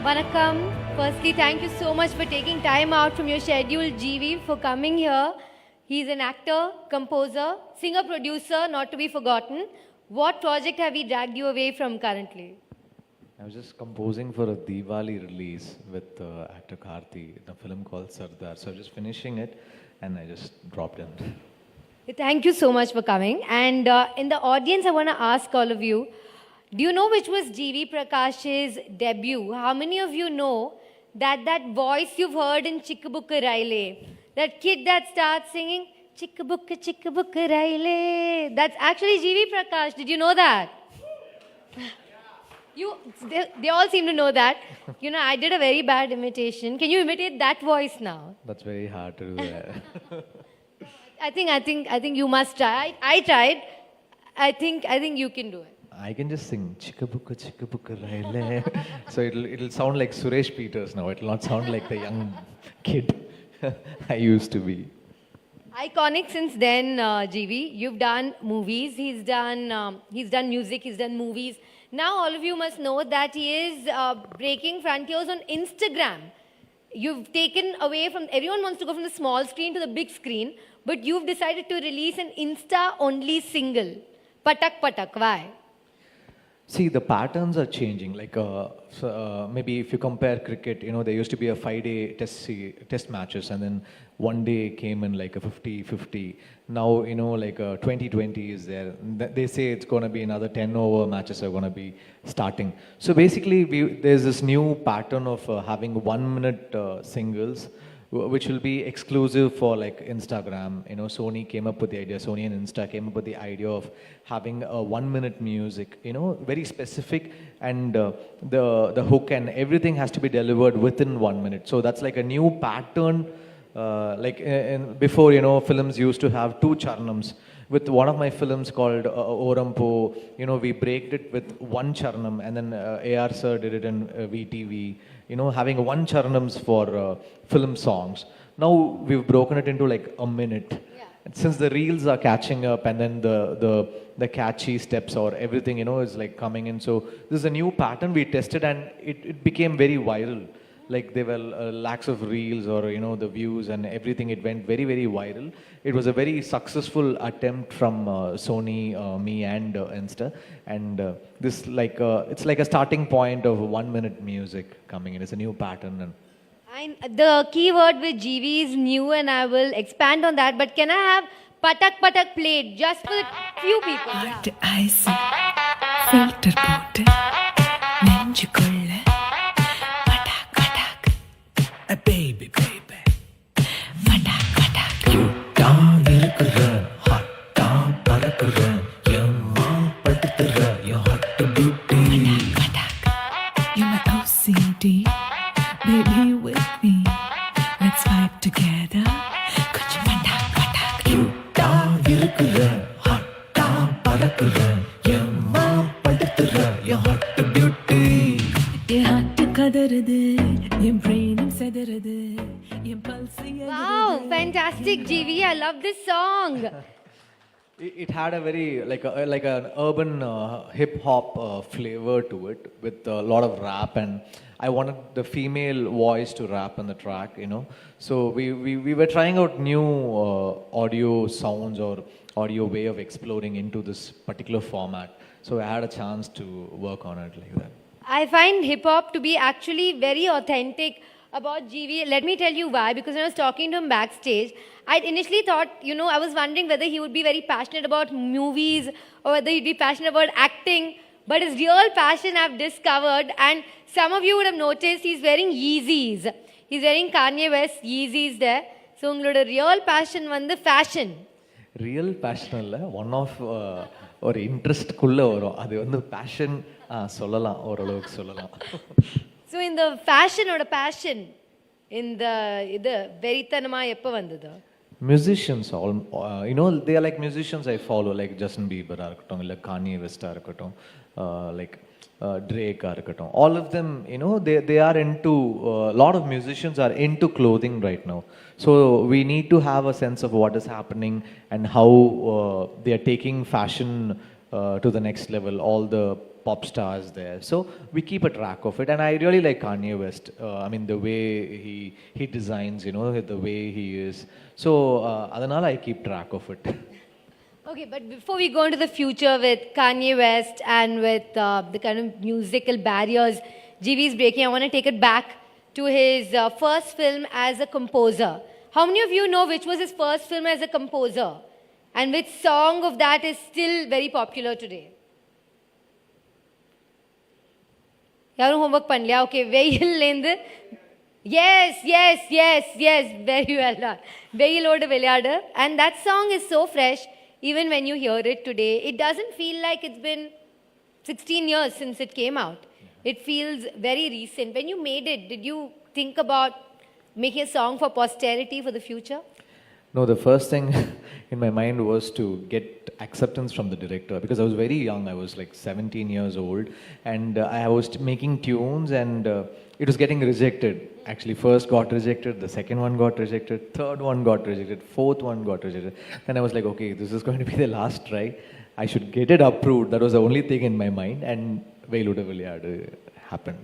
Vanakkam. Firstly, thank you so much for taking time out from your schedule, GV, for coming here. He's an actor, composer, singer, producer, not to be forgotten. What project have we dragged you away from currently? I was just composing for a Diwali release with actor Karthi, a film called Sardar. So I was just finishing it and I just dropped in. Thank you so much for coming. And in the audience, I want to ask all of you, do you know which was g.v.prakash's debut? How many of you know that voice you've heard in Chikkabukka Raile, that kid that starts singing Chikkabukka Raile, that's actually g.v.prakash. Did you know that? They all seem to know that. You know, I did a very bad imitation. Can you imitate that voice now? That's very hard to do that. I think you must try. I tried. I think you can do it. I can just sing Chikkabukka Raile. So it'll sound like Suresh Peters now. It'll not sound like the young kid I used to be. Iconic since then, GV. You've done movies. He's done music. He's done movies. Now all of you must know that he is breaking frontiers on Instagram. You've taken away from, everyone wants to go from the small screen to the big screen, but you've decided to release an Insta-only single. Patak Patak, why? See, the patterns are changing. Like maybe if you compare cricket, there used to be a 5-day test matches, and then one day came in like a 50-50. Now, like 20-20 is there. They say it's going to be another 10-over matches are going to be starting. So basically, there's this new pattern of having 1-minute singles, which will be exclusive for like Instagram. Sony came up with the idea, Sony and Insta came up with the idea of having a 1-minute music, very specific, and the hook and everything has to be delivered within 1 minute. So that's like a new pattern. Before, films used to have 2 charnams. With one of my films called Orampo, we braked it with 1 charnam, and then AR sir did it in VTV, having 1 charnams for film songs. Now we've broken it into like a minute. Yeah. Since the reels are catching up, and then the catchy steps or everything, is like coming in. So this is a new pattern we tested, and it became very viral. Like there were lakhs of reels or the views and everything. It went very, very viral. It was a very successful attempt from Sony, me and Insta. And this it's like a starting point of 1-minute music coming in. It's a new pattern. And the key word with GV is new, and I will expand on that. But can I have Patak Patak played just for the few people? Hot ice, filter போட்டு நெஞ்சுக்குள்ள baby, baby. Patak, patak. Cute-ஆ இருக்குற, hot-ஆ பறக்குற, எம்மா படுத்துற, your hot beauty. Patak, patak. You're my OCD, baby with me. Let's vibe together. கொஞ்சம் patak, patak. Cute-ஆ இருக்குற, hot-ஆ பறக்குற, எம்மா படுத்துற, your hot beauty. N heart கதறுது, N brain செதறுது, N pulse Wow, fantastic GV. I love this song. It had a very like an urban hip hop flavor to it, with a lot of rap, and I wanted the female voice to rap on the track, So we were trying out new audio sounds or audio way of exploring into this particular format. So I had a chance to work on it like that. I find hip hop to be actually very authentic about GV. Let me tell you why. Because when I was talking to him backstage, I initially thought, I was wondering whether he would be very passionate about movies or whether he'd be passionate about acting. But his real passion I've discovered, and some of you would have noticed, he's wearing Yeezys. He's wearing Kanye West Yeezys there. So, ungaloda real passion vandu fashion. Real passion illa, one of ஒரு இன்ட்ரெஸ்ட்குள்ளே வரும். அது வந்து fashion சொல்லலாம், ஓரளவுக்கு சொல்லலாம். So இந்த ஃபேஷனோட fashion இந்த இது வெறித்தனமாக எப்போ வந்தது? Musicians, they are like musicians I follow, like Justin Bieber இருக்கட்டும், இல்லை Kanye West இருக்கட்டும், like Drake இருக்கட்டும். All of them, they are into, a lot of musicians are into clothing right now. So we need to have a sense of what is happening and how they are taking fashion to the next level, all the pop stars there. So we keep a track of it, and I really like Kanye West. I mean, the way he designs, the way he is. So adanal I keep track of it. Okay, but before we go into the future with Kanye West and with the kind of musical barriers GV is breaking, I want to take it back to his first film as a composer. How many of you know which was his first film as a composer? And which song of that is still very popular today? Yaru homework panliya. Okay, Veil Lendu. Yes. Very well done. Veil Odu Vilayadu. And that song is so fresh, even when you hear it today. It doesn't feel like it's been 16 years since it came out. It feels very recent. When you made it, did you think about making a song for posterity for the future? No, the first thing in my mind was to get acceptance from the director, because I was very young. I was like 17 years old, and I was making tunes, and it was getting rejected. Actually, first got rejected, the second one got rejected, third one got rejected, fourth one got rejected. Then I was like, okay, this is going to be the last try. I should get it approved. That was the only thing in my mind, and Veiluda Vilayadu happened.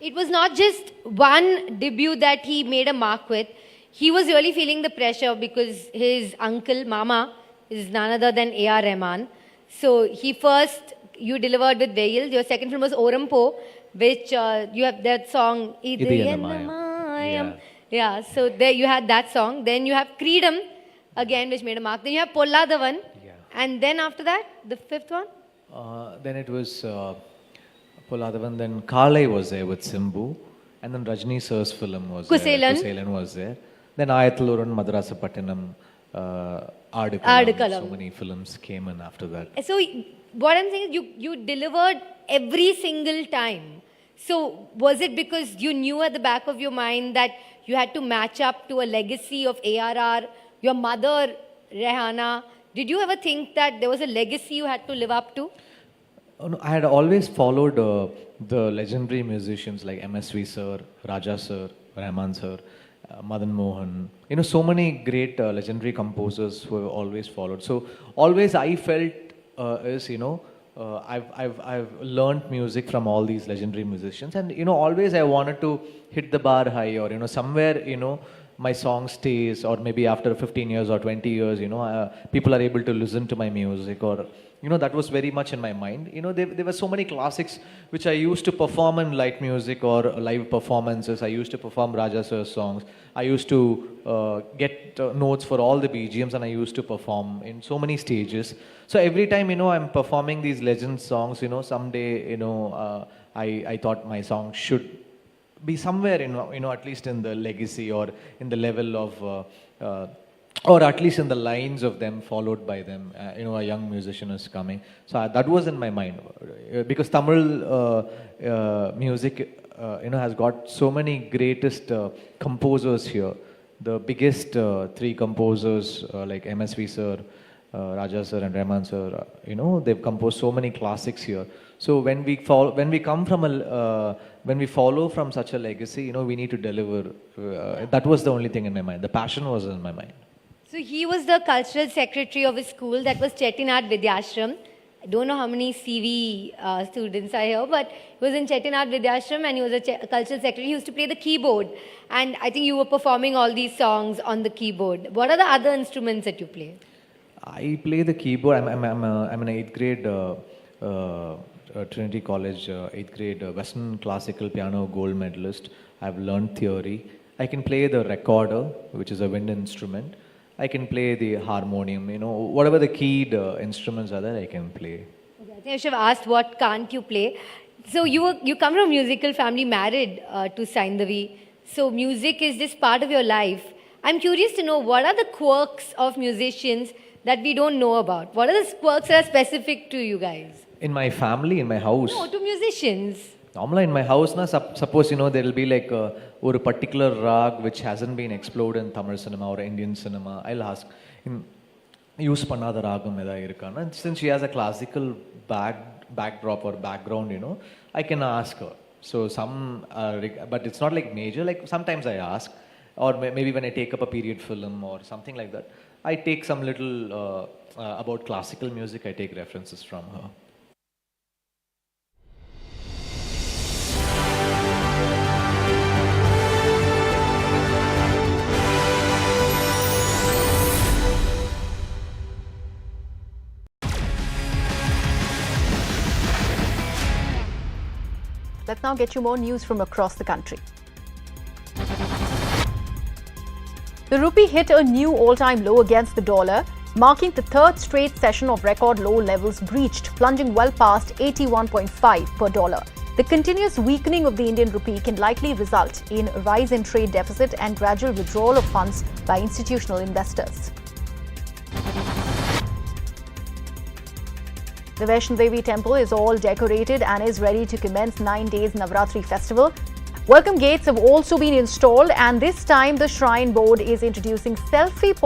It was not just one debut that he made a mark with. He was really feeling the pressure because his uncle, Mama, is none other than A.R. Rahman. So you delivered with Veil. Your second film was Orampo, which you have that song, Idu Ennamayam. Yeah, so there you had that song. Then you have Freedom, again, which made a mark. Then you have Polladavan. Yeah. And then after that, the fifth one? Then it was Polladavan, then Kalai was there with Simbu, and then Rajni sir's film was Kuselan. there. Kuselan was there. Then Ayathulurun, Madrasa Pattinam, Adukalam. So many films came in after that. So what I'm saying is you delivered every single time. So was it because you knew at the back of your mind that you had to match up to a legacy of ARR, your mother, Rehana? Did you ever think that there was a legacy you had to live up to? Oh, no, I had always followed the legendary musicians like MSV sir, Raja sir, Rahman sir, Madan Mohan. So many great legendary composers who have always followed. So always I felt I've learned music from all these legendary musicians, and always I wanted to hit the bar high, or somewhere my song stays, or maybe after 15 years or 20 years, people are able to listen to my music, or that was very much in my mind. There were so many classics which I used to perform in light music or live performances. I used to perform Raja sir's songs. I used to get notes for all the BGMs, and I used to perform in so many stages. So every time, I'm performing these legend songs, someday, I thought my song should be somewhere, at least in the legacy or in the level of or at least in the lines of them, followed by them. A young musician is coming. So that was in my mind, because Tamil music, has got so many greatest composers here. The biggest three composers like MSV sir, Raja sir, and Rahman sir. They've composed so many classics here. So when we follow from such a legacy, we need to deliver. That was the only thing in my mind. The passion was in my mind. So he was the cultural secretary of his school, that was Chettinad Vidyashram. I don't know how many CV students are here, but he was in Chettinad Vidyashram, and he was a cultural secretary. He used to play the keyboard, and I think you were performing all these songs on the keyboard. What are the other instruments that you play? I play the keyboard. I'm an 8th grade Trinity College 8th grade Western classical piano gold medalist. I've learned theory. I can play the recorder, which is a wind instrument. I can play the harmonium, whatever the keyed instruments are there, I can play. Okay, I think I should have asked what can't you play. So you come from a musical family, married to Saindavi. So music is just part of your life. I'm curious to know, what are the quirks of musicians that we don't know about? What are the quirks that are specific to you guys? In my family, in my house? No, to musicians. Normally in my house, suppose, there will be like a particular rag which hasn't been explored in Tamil cinema or Indian cinema. I'll ask him, use pannada ragam edha irukana. And since she has a classical backdrop or background, I can ask her. So but it's not like major, like sometimes I ask, or maybe when I take up a period film or something like that, I take some little about classical music, I take references from her. Let's now get you more news from across the country. The rupee hit a new all-time low against the dollar, marking the third straight session of record low levels breached, plunging well past 81.5 per dollar. The continuous weakening of the Indian rupee can likely result in a rise in trade deficit and gradual withdrawal of funds by institutional investors. The Vaishno Devi temple is all decorated and is ready to commence 9 days Navratri festival. Welcome gates have also been installed, and this time the shrine board is introducing selfie